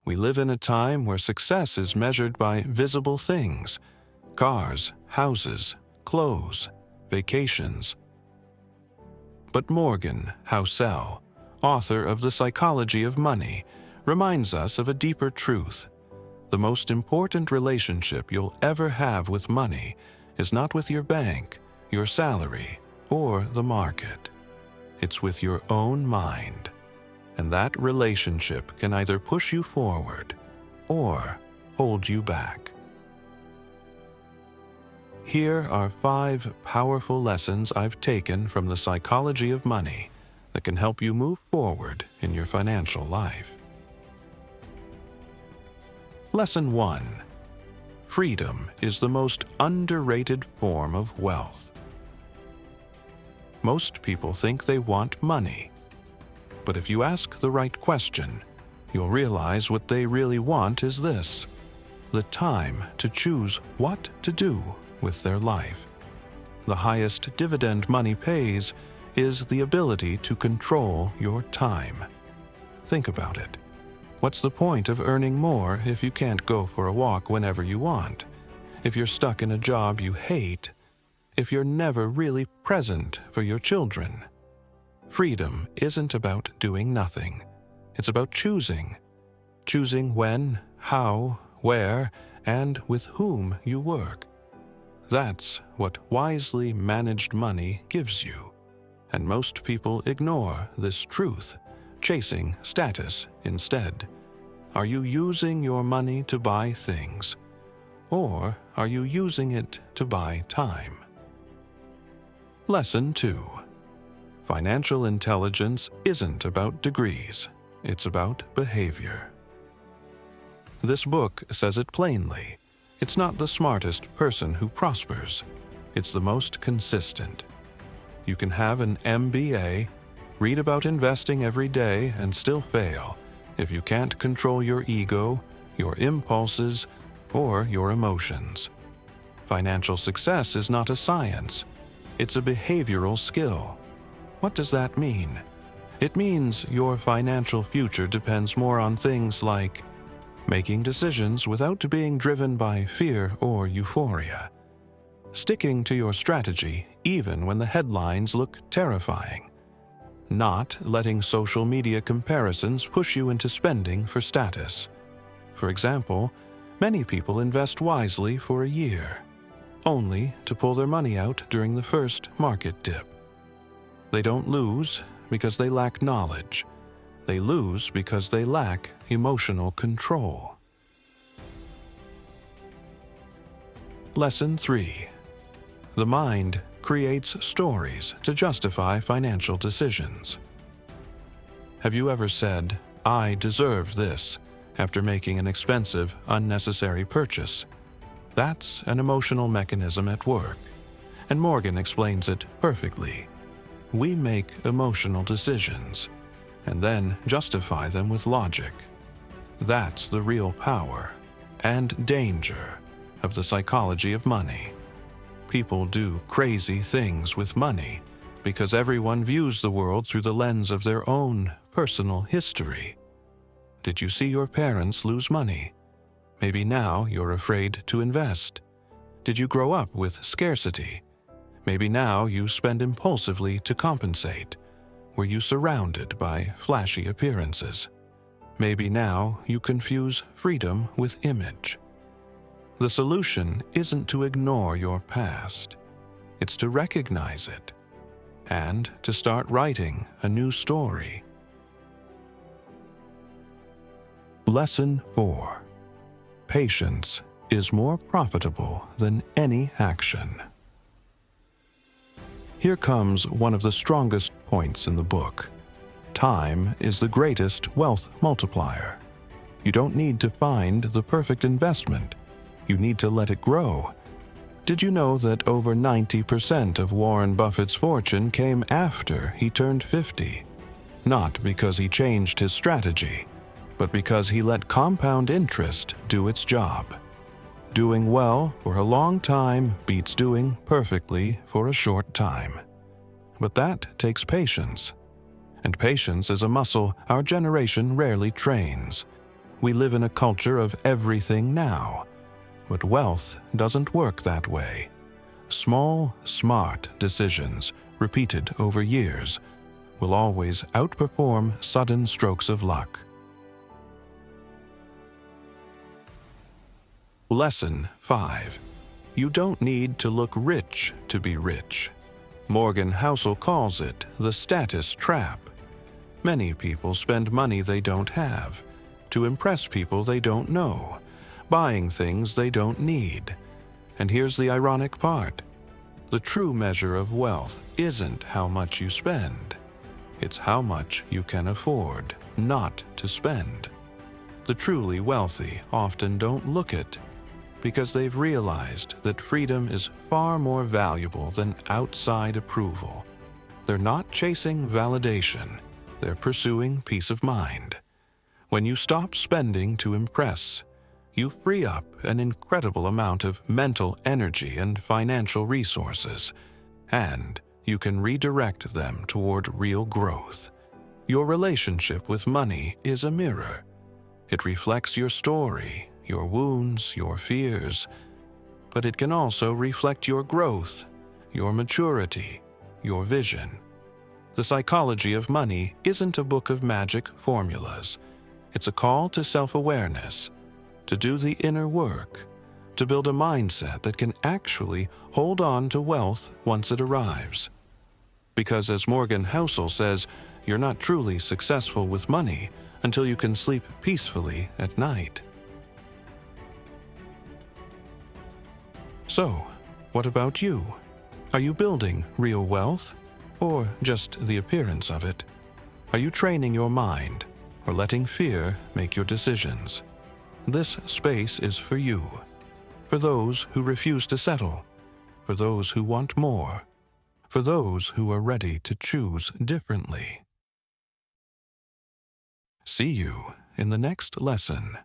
We live in a time where success is measured by visible things: cars, houses, clothes, vacations. But Morgan Housel, author of The Psychology of Money, reminds us of a deeper truth. The most important relationship you'll ever have with money is not with your bank, your salary, or the market. It's with your own mind. And that relationship can either push you forward or hold you back. Here are 5 powerful lessons I've taken from The Psychology of Money that can help you move forward in your financial life. Lesson 1. Freedom is the most underrated form of wealth. Most people think they want money. But if you ask the right question, you'll realize what they really want is this: the time to choose what to do with their life. The highest dividend money pays is the ability to control your time. Think about it. What's the point of earning more if you can't go for a walk whenever you want? If you're stuck in a job you hate? If you're never really present for your children? Freedom isn't about doing nothing. It's about choosing. Choosing when, how, where, and with whom you work. That's what wisely managed money gives you. And most people ignore this truth, chasing status instead. Are you using your money to buy things? Or are you using it to buy time? Lesson 2. Financial intelligence isn't about degrees. It's about behavior. This book says it plainly. It's not the smartest person who prospers. It's the most consistent. You can have an MBA, read about investing every day, and still fail if you can't control your ego, your impulses, or your emotions. Financial success is not a science. It's a behavioral skill. What does that mean? It means your financial future depends more on things like making decisions without being driven by fear or euphoria, sticking to your strategy even when the headlines look terrifying, not letting social media comparisons push you into spending for status. For example, many people invest wisely for a year, only to pull their money out during the first market dip. They don't lose because they lack knowledge. They lose because they lack emotional control. Lesson 3. The mind creates stories to justify financial decisions. Have you ever said, "I deserve this," after making an expensive, unnecessary purchase? That's an emotional mechanism at work, and Morgan explains it perfectly. We make emotional decisions, and then justify them with logic. That's the real power and danger of the psychology of money. People do crazy things with money because everyone views the world through the lens of their own personal history. Did you see your parents lose money? Maybe now you're afraid to invest. Did you grow up with scarcity? Maybe now you spend impulsively to compensate. Were you surrounded by flashy appearances? Maybe now you confuse freedom with image. The solution isn't to ignore your past. It's to recognize it and to start writing a new story. Lesson 4. Patience is more profitable than any action. Here comes one of the strongest points in the book. Time is the greatest wealth multiplier. You don't need to find the perfect investment. You need to let it grow. Did you know that over 90% of Warren Buffett's fortune came after he turned 50? Not because he changed his strategy, but because he let compound interest do its job. Doing well for a long time beats doing perfectly for a short time. But that takes patience. And patience is a muscle our generation rarely trains. We live in a culture of everything now, but wealth doesn't work that way. Small, smart decisions, repeated over years, will always outperform sudden strokes of luck. Lesson 5. You don't need to look rich to be rich. Morgan Housel calls it the status trap. Many people spend money they don't have, to impress people they don't know, buying things they don't need. And here's the ironic part. The true measure of wealth isn't how much you spend. It's how much you can afford not to spend. The truly wealthy often don't look it, because they've realized that freedom is far more valuable than outside approval. They're not chasing validation, they're pursuing peace of mind. When you stop spending to impress, you free up an incredible amount of mental energy and financial resources, and you can redirect them toward real growth. Your relationship with money is a mirror. It reflects your story, your wounds, your fears, but it can also reflect your growth, your maturity, your vision. The Psychology of Money isn't a book of magic formulas. It's a call to self-awareness, to do the inner work, to build a mindset that can actually hold on to wealth once it arrives. Because as Morgan Housel says, you're not truly successful with money until you can sleep peacefully at night. So, what about you? Are you building real wealth, or just the appearance of it? Are you training your mind, or letting fear make your decisions? This space is for you, for those who refuse to settle, for those who want more, for those who are ready to choose differently. See you in the next lesson.